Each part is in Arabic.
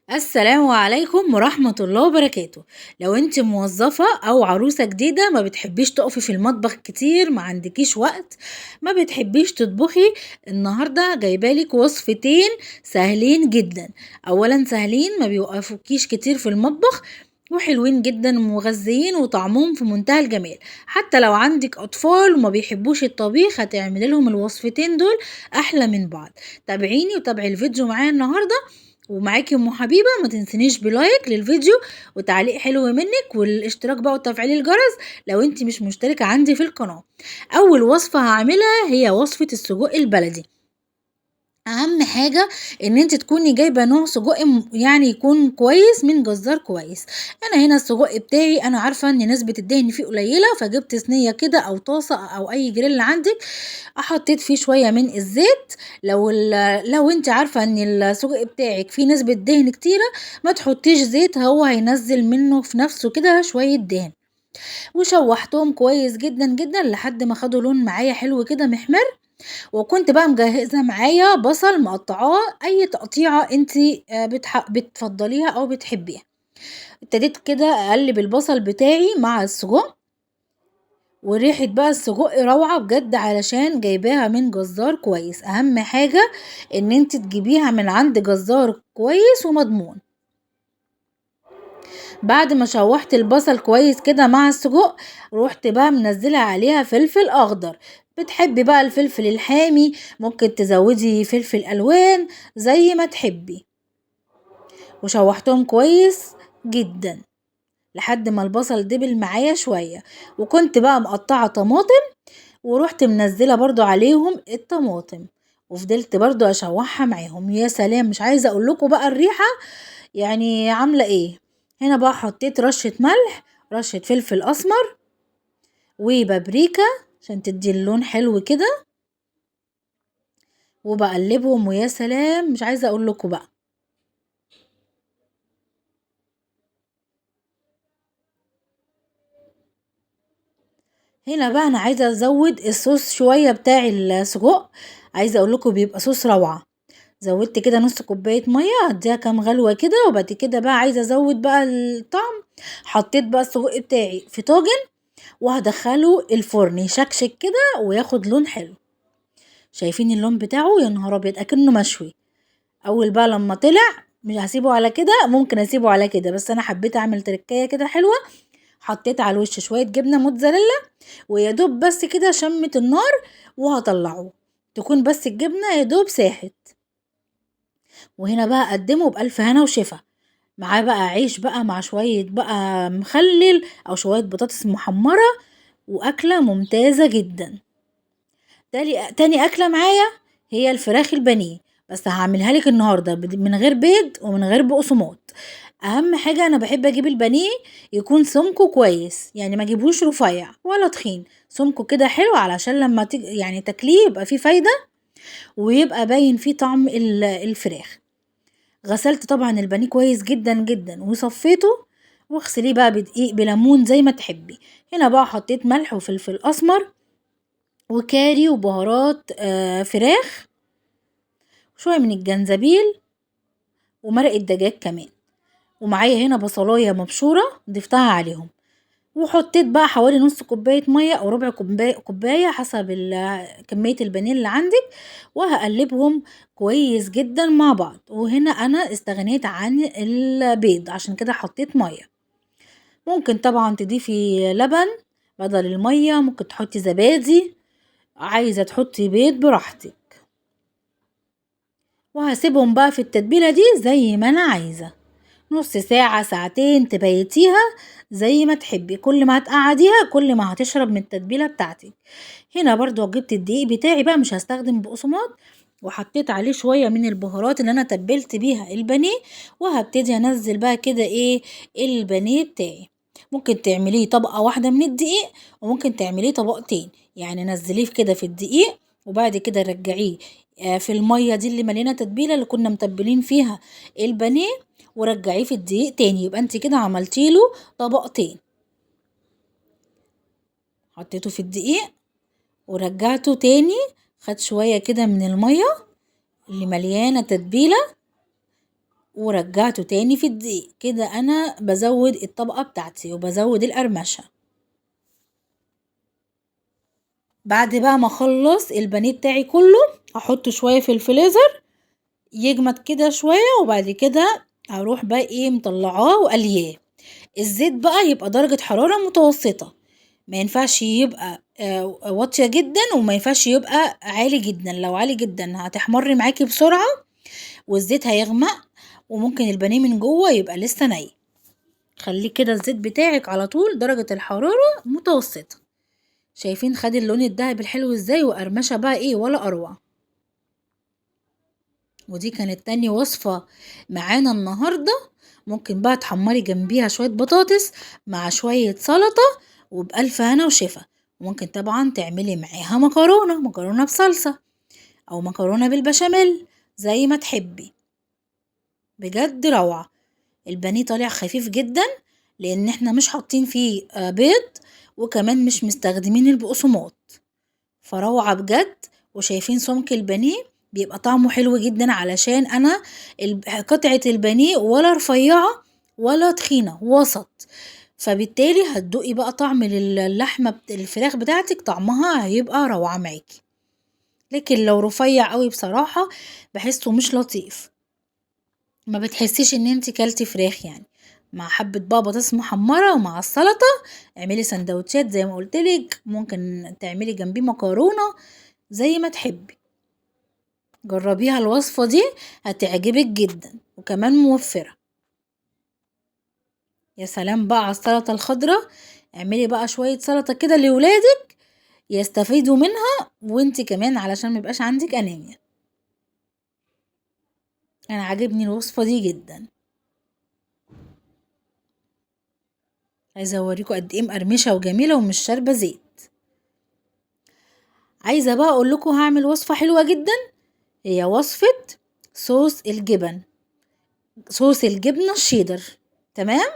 السلام عليكم ورحمة الله وبركاته. لو انت موظفة او عروسة جديدة ما بتحبيش تقفي في المطبخ كتير، ما عندكيش وقت، ما بتحبيش تطبخي، النهاردة جايبالك وصفتين سهلين جدا. اولا سهلين، ما بيوقفوكيش كتير في المطبخ، وحلوين جدا ومغذيين وطعمهم في منتهى الجمال. حتى لو عندك اطفال وما بيحبوش الطبيخ هتعملي لهم الوصفتين دول احلى من بعض. تابعيني وتابعي الفيديو معايا النهارده، ومعاكي ام حبيبه. ما تنسنيش بلايك للفيديو وتعليق حلو منك والاشتراك بقى وتفعيل الجرس لو انت مش مشتركه عندي في القناه. اول وصفه هعملها هي وصفه السجق البلدي. اهم حاجة ان انت تكوني جايبة نوع سجق يعني يكون كويس من جزار كويس. انا هنا السجق بتاعي انا عارفة ان نسبة الدهن فيه قليلة، فجبت صينية كده او طاسة او اي جريل عندك، حطيت فيه شوية من الزيت. لو انت عارفة ان السجق بتاعك فيه نسبة دهن كتيرة ما تحطيش زيت، هو هينزل منه في نفسه كده شوية دهن. وشوحتهم كويس جدا جدا لحد ما خدوا لون معايا حلو كده محمر. وكنت بقى مجهزة معايا بصل مقطعاه اي تقطيعة انتي بتفضليها او بتحبيها. ابتديت كده اقلب البصل بتاعي مع السجق، وريحة بقى السجق روعة بجد علشان جايباها من جزار كويس. اهم حاجة ان انتي تجيبيها من عند جزار كويس ومضمون. بعد ما شوحت البصل كويس كده مع السجق، روحت بقى منزلة عليها فلفل اخضر. بتحبي بقى الفلفل الحامي ممكن تزودي فلفل الوان زي ما تحبي. وشوحتهم كويس جدا لحد ما البصل دبل معايا شوية. وكنت بقى مقطعة طماطم ورحت منزلة برضو عليهم الطماطم، وفضلت برضو اشوحها معاهم. يا سلام، مش عايزة اقول لكم بقى الريحة يعني عاملة ايه. هنا بقى حطيت رشة ملح، رشة فلفل اسمر، وبابريكا عشان تدي اللون حلو كده، وبقلبهم. ويا سلام، مش عايزة اقول لكم بقى. هنا بقى انا عايزة ازود الصوص شوية بتاع السجق. عايزة اقول لكم بيبقى صوص روعة. زودت كده نص كوباية مية، اديها كام غلوة كده، وبعد كده بقى عايزة ازود بقى الطعم. حطيت بقى السجق بتاعي في طاجن وهدخله الفرن يشكشك كده وياخد لون حلو. شايفين اللون بتاعه؟ يا نهار ابيض اكنه مشوي. اول بقى لما طلع مش هسيبه على كده، ممكن اسيبه على كده بس انا حبيت اعمل تركية كده حلوة. حطيت على الوش شوية جبنة موتزاريلا، ويا دوب بس كده شمت النار وهطلعه، تكون بس الجبنة يا دوب ساحت. وهنا بقى اقدمه بألف هنا وشفا. معاه بقى عيش بقى مع شوية بقى مخلل او شوية بطاطس محمرة، واكلة ممتازة جدا. تاني اكلة معايا هي الفراخ البانيه، بس هعملها لك النهاردة من غير بيض ومن غير بقسماط. اهم حاجة انا بحب اجيب البانيه يكون سمكه كويس، يعني ما اجيبهوش رفيع ولا تخين، سمكه كده حلو علشان لما يعني تاكليه يبقى فيه فايدة، ويبقى باين فيه طعم الفراخ. غسلت طبعا البانيه كويس جدا جدا وصفيته، واغسليه بقى بدقيق بليمون زي ما تحبي. هنا بقى حطيت ملح وفلفل اسمر وكاري وبهارات فراخ، شوية من الجنزبيل، ومرق الدجاج كمان. ومعايا هنا بصلاية مبشورة ضفتها عليهم. وحطيت بقى حوالي نص كوباية مية او ربع كوباية حسب كمية البانيه اللي عندك، وهقلبهم كويس جدا مع بعض. وهنا انا استغنيت عن البيض عشان كده حطيت مية. ممكن طبعا تضيفي لبن بدل المية، ممكن تحطي زبادي، عايزة تحطي بيض براحتك. وهسيبهم بقى في التتبيلة دي زي ما انا عايزة، نص ساعة ساعتين تبيتيها زي ما تحبي. كل ما هتقعديها كل ما هتشرب من التتبيلة بتاعتك. هنا برضو جبت الدقيق بتاعي بقى، مش هستخدم بقسماط، وحطيت عليه شوية من البهارات اللي انا تبلت بيها البانيه. وهبتدي انزل بقى كده ايه البانيه بتاعي. ممكن تعمليه طبقة واحدة من الدقيق، وممكن تعمليه طبقتين، يعني نزليه كده في الدقيق وبعد كده رجعيه في المية دي اللي مليانة تتبيلة اللي كنا متبلين فيها البانيه، ورجعيه في الدقيق تاني. يبقى انت كده عملتيله طبقتين. حطيته في الدقيق ورجعته تاني، خد شوية كده من المية اللي مليانة تتبيلة، ورجعته تاني في الدقيق. كده انا بزود الطبقة بتاعتي وبزود القرمشة. بعد بقى ما اخلص البانيه بتاعي كله احطه شوية في الفريزر يجمد كده شوية، وبعد كده اروح بقى مطلعاه وقلياه. الزيت بقى يبقى درجة حرارة متوسطة، ما ينفعش يبقى واطية جدا وما ينفعش يبقى عالي جدا. لو عالي جدا هتحمر معاكي بسرعة والزيت هيغمق وممكن البانيه من جوه يبقى لسه ني. خليه كده الزيت بتاعك على طول درجة الحرارة متوسطة. شايفين خد اللون الذهبي الحلو ازاي وقرمشة بقى ولا اروع. ودي كانت تاني وصفة معانا النهاردة. ممكن بقى تحمري جنبيها شوية بطاطس مع شوية سلطة وبألف هنا وشفا. وممكن طبعا تعملي معاها مكرونة بصلصة او مكرونة بالبشاميل زي ما تحبي. بجد روعة. البانيه طالع خفيف جدا لان احنا مش حاطين فيه بيض، وكمان مش مستخدمين البقسماط، فروعة بجد. وشايفين سمك البانيه بيبقى طعمه حلو جدا علشان انا قطعة البانيه ولا رفيعة ولا تخينة وسط، فبالتالي هتدوقي بقى طعم اللحمة الفراخ بتاعتك طعمها هيبقى روعة معاكي. لكن لو رفيع قوي بصراحة بحسه مش لطيف، ما بتحسيش ان انتي كلتي فراخ يعني. مع حبة بقى بطاطس محمرة ومع السلطة اعملي سندوتشات زي ما قلتلك، ممكن تعملي جنبيه مكرونة زي ما تحبي. جربيها الوصفة دي هتعجبك جدا وكمان موفرة. يا سلام بقى على السلطة الخضراء. اعملي بقى شوية سلطة كده لولادك يستفيدوا منها وانتي كمان علشان ميبقاش عندك انيميا. انا عاجبني الوصفة دي جدا. عايزة اوريكم قد ايه مقرمشة وجميلة ومش شاربة زيت. عايزة بقى اقول لكم هعمل وصفة حلوة جدا، هي وصفة صوص الجبن، صوص الجبنة الشيدر. تمام.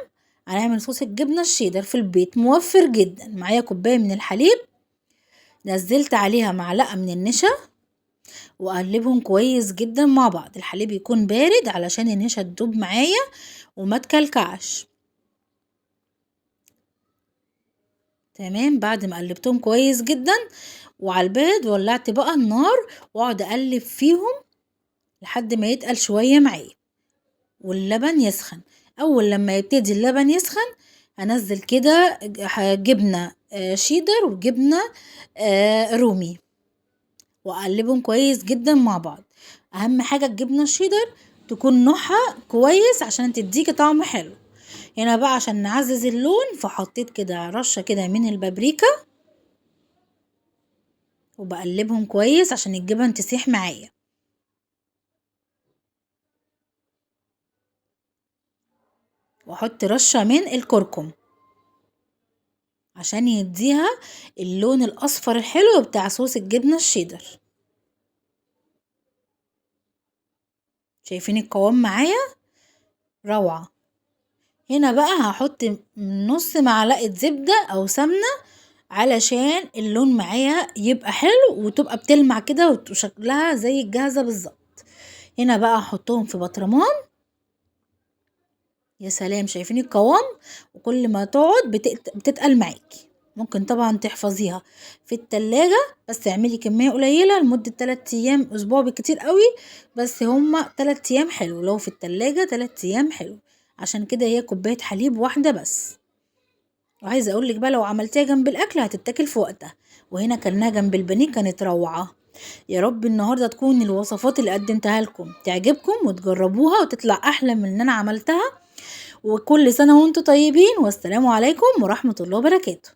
هنعمل صوص الجبنة الشيدر في البيت موفر جدا. معايا كوباية من الحليب، نزلت عليها معلقة من النشا وأقلبهم كويس جدا مع بعض. الحليب يكون بارد علشان النشا تدوب معايا وما تكلكعش. تمام. بعد ما قلبتهم كويس جدا وعلى البارد ولعت بقى النار واقعد اقلب فيهم لحد ما يتقل شوية معايا واللبن يسخن. اول لما يبتدي اللبن يسخن هنزل كده جبنة شيدر وجبنة رومي واقلبهم كويس جدا مع بعض. اهم حاجة الجبنة الشيدر تكون نوعها كويس عشان تديكي طعم حلو. هنا بقى عشان نعزز اللون فحطيت كده رشة كده من البابريكا وبقلبهم كويس عشان الجبن تسيح معايا. واحط رشة من الكركم عشان يديها اللون الاصفر الحلو بتاع صوص الجبنة الشيدر. شايفين القوام معايا روعة. هنا بقى هحط نص معلقة زبدة او سمنة علشان اللون معايا يبقى حلو وتبقى بتلمع كده وشكلها زي الجاهزة بالظبط. هنا بقى هحطهم في بطرمان. يا سلام. شايفين القوام وكل ما تقعد بتتقل معاكي. ممكن طبعا تحفظيها في التلاجة بس تعملي كمية قليلة لمدة 3 ايام اسبوع بالكتير قوي، بس هما 3 ايام حلو. لو في التلاجة 3 ايام حلو. عشان كده هي كوباية حليب واحدة بس. وعايزة اقولك بقى لو عملتيها جنب الاكل هتتاكل في وقتها. وهنا كلناها جنب البانيه كانت روعة. يا رب النهاردة تكون الوصفات اللي قدمتها لكم تعجبكم وتجربوها وتطلع احلى من اللي انا عملتها. وكل سنة وانتم طيبين، والسلام عليكم ورحمة الله وبركاته.